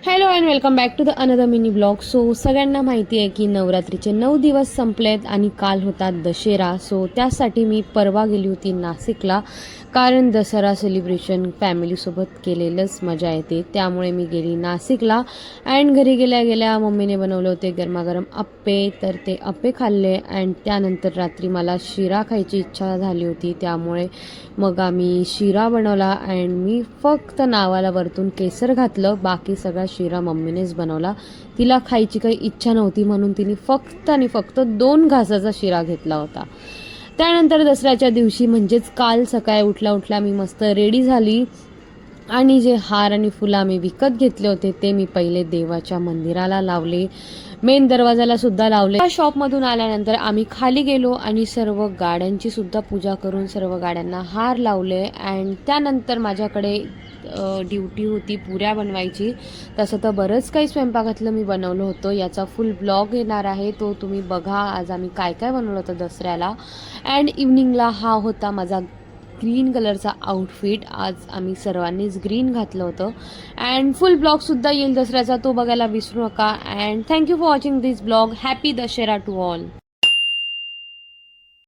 Hello and welcome back to the another mini blog. So सगळ्यांना माहिती आहे की नवरात्रीचे 9 दिवस संपलेत आणि काल होता दशेरा. सो त्यासाठी मी परवा गेली होती नाशिकला, कारण दसरा सेलिब्रेशन फॅमिलीसोबत केलेलंच मजा येते. त्यामुळे मी गेली नाशिकला अँड घरी गेल्या गेल्या मम्मीने बनवले होते गरमागरम अप्पे. तर ते अप्पे खाल्ले अँड त्यानंतर रात्री मला शिरा खायची इच्छा झाली होती. त्यामुळे मग आम्ही शिरा बनवला अँड मी फक्त नावाला वरतून केसर घातलं. बाकी सगळा शिरा मम्मीनेच बनवला. तिला खायची काही इच्छा नव्हती म्हणून तिने फक्त आणि फक्त 2 घासाचा शिरा घेतला होता. त्यानंतर दसऱ्याच्या दिवशी म्हणजेच काल सकाळी उठल्या मी मस्त रेडी झाली आणि जे हार आणि फुलं आम्ही विकत घेतले होते ते मी पहिले देवाच्या मंदिराला लावले, मेन दरवाजाला सुद्धा लावले. त्या शॉपमधून आल्यानंतर आम्ही खाली गेलो आणि सर्व गाड्यांची सुद्धा पूजा करून सर्व गाड्यांना हार लावले अँड त्यानंतर माझ्याकडे ड्युटी होती पुऱ्या बनवायची. तसं तर बरंच काही स्वयंपाकातलं मी बनवलं होतं. याचा फुल ब्लॉग येणार आहे, तो तुम्ही बघा. आज आम्ही काय काय बनवलं होतं दसऱ्याला. अँड इव्हनिंगला हा होता माझा ग्रीन कलरचा आउटफिट. आज आम्ही सर्वांनीच ग्रीन घातलं होतं अँड फुल ब्लॉगसुद्धा येईल दसऱ्याचा, तो बघायला विसरू नका. And thank you for watching this blog. Happy Dussehra to all.